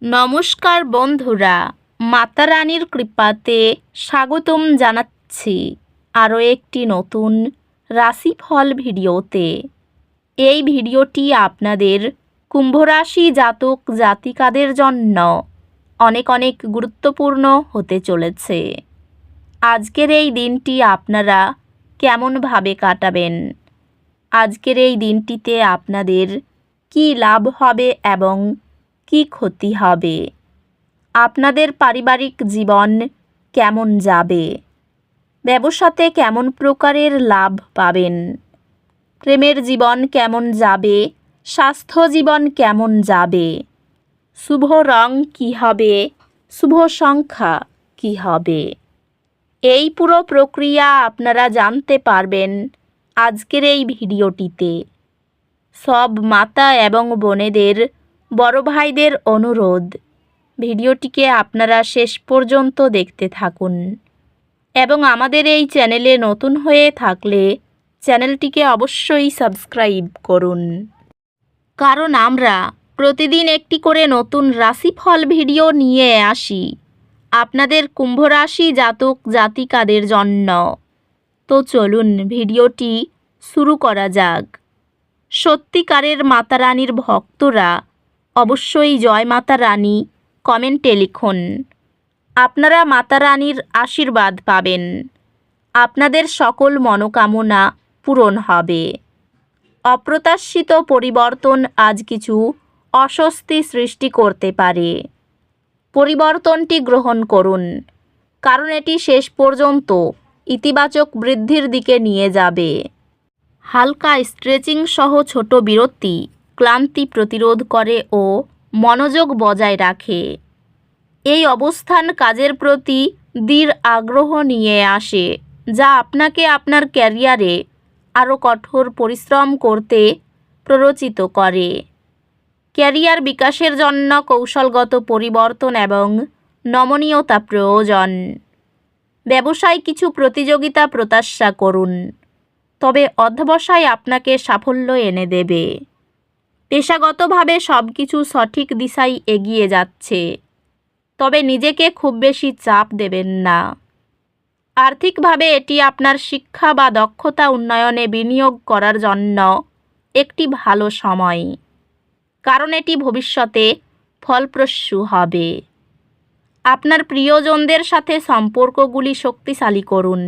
নমস্কার বন্ধুরা, মাতা রানীর কৃপাতে স্বাগতম জানাচ্ছি আরও একটি নতুন রাশিফল ভিডিওতে। এই ভিডিওটি আপনাদের কুম্ভ রাশি জাতক জাতিকাদের জন্য অনেক অনেক গুরুত্বপূর্ণ হতে চলেছে। আজকের এই দিনটি আপনারা কেমনভাবে কাটাবেন, আজকের এই দিনটিতে আপনাদের কী লাভ হবে এবং কি ক্ষতি হবে, আপনাদের পারিবারিক জীবন কেমন যাবে, ব্যবসাতে কেমন প্রকারের লাভ পাবেন, প্রেমের জীবন কেমন যাবে, স্বাস্থ্য জীবন কেমন যাবে, শুভ রং কী হবে, শুভ সংখ্যা কী হবে, এই পুরো প্রক্রিয়া আপনারা জানতে পারবেন আজকের এই ভিডিওটিতে। সব মাতা এবং বোনেদের, বড় ভাইদের অনুরোধ, ভিডিওটিকে আপনারা শেষ পর্যন্ত দেখতে থাকুন এবং আমাদের এই চ্যানেলে নতুন হয়ে থাকলে চ্যানেলটিকে অবশ্যই সাবস্ক্রাইব করুন, কারণ আমরা প্রতিদিন একটি করে নতুন রাশিফল ভিডিও নিয়ে আসি আপনাদের কুম্ভ রাশি জাতক জাতিকাদের জন্য। তো চলুন ভিডিওটি শুরু করা যাক। সত্যিকারের মাতা রানীর ভক্তরা অবশ্যই জয় মাতা রানী কমেন্টে লিখুন। আপনারা মাতা রানীর আশীর্বাদ পাবেন, আপনাদের সকল মনোকামনা পূরণ হবে। অপ্রত্যাশিত পরিবর্তন আজ কিছু অস্বস্তি সৃষ্টি করতে পারে। পরিবর্তনটি গ্রহণ করুন, কারণ এটি শেষ পর্যন্ত ইতিবাচক বৃদ্ধির দিকে নিয়ে যাবে। হালকা স্ট্রেচিং সহ ছোট বিরতি ক্লান্তি প্রতিরোধ করে ও মনোযোগ বজায় রাখে। এই অবস্থান কাজের প্রতি দৃঢ় আগ্রহ নিয়ে আসে, যা আপনাকে আপনার ক্যারিয়ারে আরও কঠোর পরিশ্রম করতে প্ররোচিত করে। ক্যারিয়ার বিকাশের জন্য কৌশলগত পরিবর্তন এবং নমনীয়তা প্রয়োজন। ব্যবসায় কিছু প্রতিযোগিতা প্রত্যাশা করুন, তবে অধ্যবসায় আপনাকে সাফল্য এনে দেবে। পেশাগতভাবে সব কিছু সঠিক দিশায় এগিয়ে যাচ্ছে, তবে নিজেকে খুব বেশি চাপ দেবেন না। আর্থিকভাবে এটি আপনার শিক্ষা বা দক্ষতা উন্নয়নে বিনিয়োগ করার জন্য একটি ভালো সময়, কারণ এটি ভবিষ্যতে ফলপ্রসূ হবে। আপনার প্রিয়জনদের সাথে সম্পর্কগুলি শক্তিশালী করুন,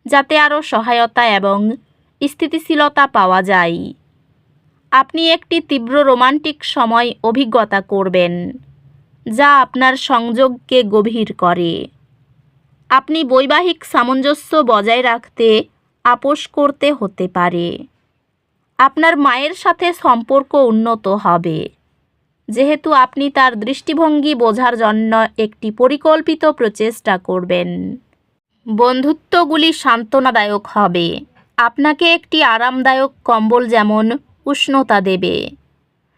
যাতে আরও সহায়তা এবং স্থিতিশীলতা পাওয়া যায়। আপনি একটি তীব্র রোমান্টিক সময় অভিজ্ঞতা করবেন, যা আপনার সংযোগকে গভীর করে। আপনি বৈবাহিক সামঞ্জস্য বজায় রাখতে আপোস করতে হতে পারে। আপনার মায়ের সাথে সম্পর্ক উন্নত হবে, যেহেতু আপনি তার দৃষ্টিভঙ্গি বোঝার জন্য একটি পরিকল্পিত প্রচেষ্টা করবেন। বন্ধুত্বগুলি সান্ত্বনাদায়ক হবে, আপনাকে একটি আরামদায়ক কম্বল যেমন উষ্ণতা দেবে।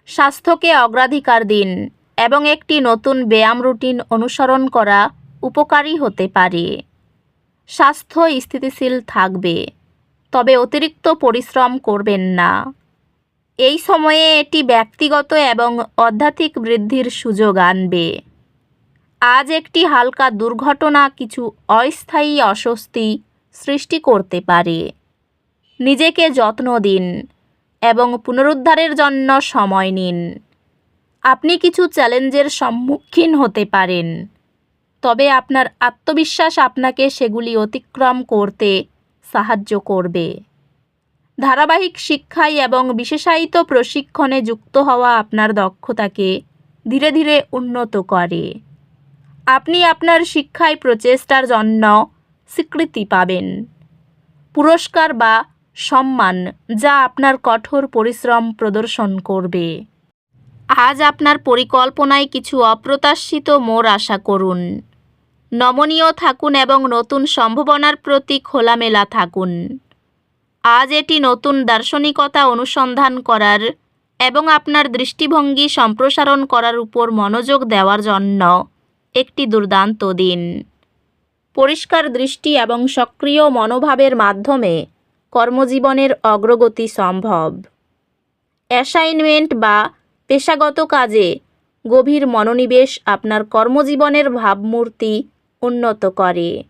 স্বাস্থ্যকে অগ্রাধিকার দিন এবং একটি নতুন ব্যায়াম রুটিন অনুসরণ করা উপকারী হতে পারে। স্বাস্থ্য স্থিতিশীল থাকবে, তবে অতিরিক্ত পরিশ্রম করবেন না। এই সময়ে এটি ব্যক্তিগত এবং আধ্যাত্মিক বৃদ্ধির সুযোগ আনবে। আজ একটি হালকা দুর্ঘটনা কিছু অস্থায়ী অস্বস্তি সৃষ্টি করতে পারে। নিজেকে যত্ন দিন এবং পুনরুদ্ধারের জন্য সময় নিন। আপনি কিছু চ্যালেঞ্জের সম্মুখীন হতে পারেন, তবে আপনার আত্মবিশ্বাস আপনাকে সেগুলি অতিক্রম করতে সাহায্য করবে। ধারাবাহিক শিক্ষায় এবং বিশেষায়িত প্রশিক্ষণে যুক্ত হওয়া আপনার দক্ষতাকে ধীরে ধীরে উন্নত করে। আপনি আপনার শিক্ষায় প্রচেষ্টার জন্য স্বীকৃতি পাবেন, পুরস্কার বা সম্মান, যা আপনার কঠোর পরিশ্রম প্রদর্শন করবে। আজ আপনার পরিকল্পনায় কিছু অপ্রত্যাশিত মোড় আশা করুন। নমনীয় থাকুন এবং নতুন সম্ভাবনার প্রতি খোলামেলা থাকুন। আজ এটি নতুন দার্শনিকতা অনুসন্ধান করার এবং আপনার দৃষ্টিভঙ্গি সম্প্রসারণ করার উপর মনোযোগ দেওয়ার জন্য একটি দুর্দান্ত দিন। পরিষ্কার দৃষ্টি এবং সক্রিয় মনোভাবের মাধ্যমে কর্মজীবনের অগ্রগতি সম্ভব। অ্যাসাইনমেন্ট বা পেশাগত কাজে গভীর মনোনিবেশ আপনার কর্মজীবনের ভাবমূর্তি উন্নত করে।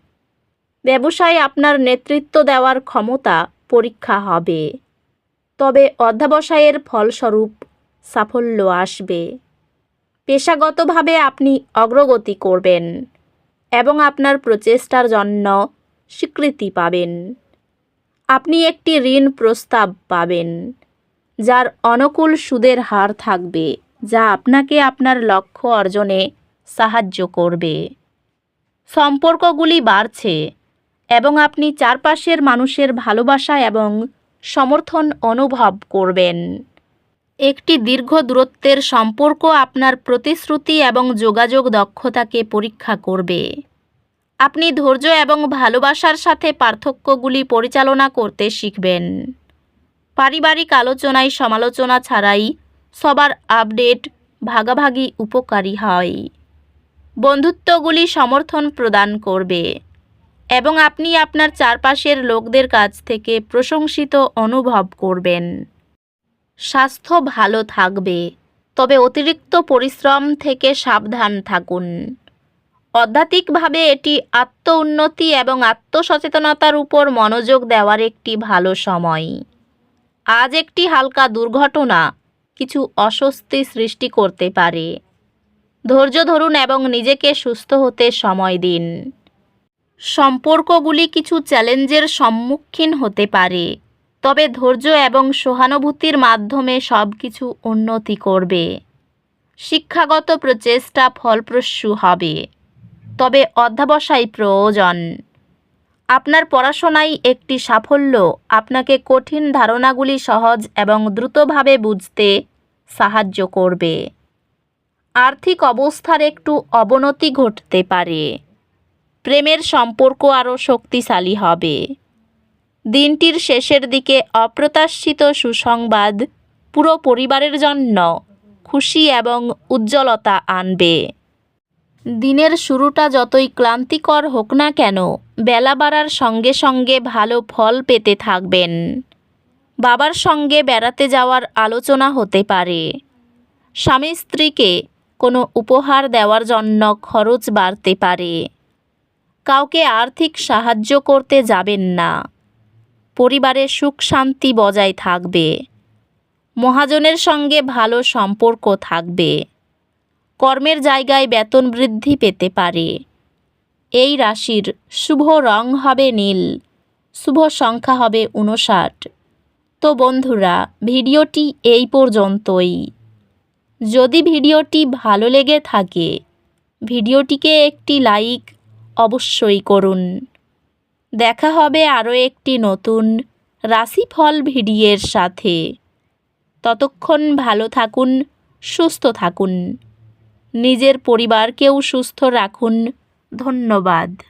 ব্যবসায় আপনার নেতৃত্ব দেওয়ার ক্ষমতা পরীক্ষা হবে, তবে অধ্যবসায়ের ফলস্বরূপ সাফল্য আসবে। পেশাগতভাবে আপনি অগ্রগতি করবেন এবং আপনার প্রচেষ্টার জন্য স্বীকৃতি পাবেন। আপনি একটি ঋণ প্রস্তাব পাবেন, যার অনুকূল সুদের হার থাকবে, যা আপনাকে আপনার লক্ষ্য অর্জনে সাহায্য করবে। সম্পর্কগুলি বাড়ছে এবং আপনি চারপাশের মানুষের ভালোবাসা এবং সমর্থন অনুভব করবেন। একটি দীর্ঘ দূরত্বের সম্পর্ক আপনার প্রতিশ্রুতি এবং যোগাযোগ দক্ষতাকে পরীক্ষা করবে। আপনি ধৈর্য এবং ভালোবাসার সাথে পার্থক্যগুলি পরিচালনা করতে শিখবেন। পারিবারিক আলোচনায় সমালোচনা ছাড়াই সবার আপডেট ভাগাভাগি উপকারী হয়। বন্ধুত্বগুলি সমর্থন প্রদান করবে এবং আপনি আপনার চারপাশের লোকদের কাছ থেকে প্রশংসিত অনুভব করবেন। স্বাস্থ্য ভালো থাকবে, তবে অতিরিক্ত পরিশ্রম থেকে সাবধান থাকুন। আধ্যাত্মিকভাবে এটি আত্ম-উন্নতি এবং আত্মসচেতনতার উপর মনোযোগ দেওয়ার একটি ভালো সময়। আজ একটি হালকা দুর্ঘটনা কিছু অস্বস্তি সৃষ্টি করতে পারে। ধৈর্য ধরুন এবং নিজেকে সুস্থ হতে সময় দিন। সম্পর্কগুলি কিছু চ্যালেঞ্জের সম্মুখীন হতে পারে, তবে ধৈর্য এবং সহানুভূতির মাধ্যমে সব কিছু উন্নতি করবে। শিক্ষাগত প্রচেষ্টা ফলপ্রসূ হবে, তবে অধ্যবসায় প্রয়োজন। আপনার পড়াশোনায় একটি সাফল্য আপনাকে কঠিন ধারণাগুলি সহজ এবং দ্রুতভাবে বুঝতে সাহায্য করবে। আর্থিক অবস্থার একটু অবনতি ঘটতে পারে। প্রেমের সম্পর্ক আরও শক্তিশালী হবে। দিনটির শেষের দিকে অপ্রত্যাশিত সুসংবাদ পুরো পরিবারের জন্য খুশি এবং উজ্জ্বলতা আনবে। দিনের শুরুটা যতই ক্লান্তিকর হোক না কেন, বেলা বাড়ার সঙ্গে সঙ্গে ভালো ফল পেতে থাকবেন। বাবার সঙ্গে বেড়াতে যাওয়ার আলোচনা হতে পারে। স্বামী স্ত্রীকে কোনো উপহার দেওয়ার জন্য খরচ বাড়তে পারে। কাউকে আর্থিক সাহায্য করতে যাবেন না। পরিবারে সুখ শান্তি বজায় থাকবে। মহাজনের সঙ্গে ভালো সম্পর্ক থাকবে। কর্মের জায়গায় বেতন বৃদ্ধি পেতে পারে। এই রাশির শুভ রং হবে নীল, শুভ সংখ্যা হবে 59। তো বন্ধুরা, ভিডিওটি এই পর্যন্তই। যদি ভিডিওটি ভালো লেগে থাকে, ভিডিওটিকে একটি লাইক অবশ্যই করুন। দেখা হবে আরও একটি নতুন রাশিফল ভিডিওর সাথে। ততক্ষণ ভালো থাকুন, সুস্থ থাকুন। নিজের পরিবারকেও সুস্থ রাখুন। ধন্যবাদ।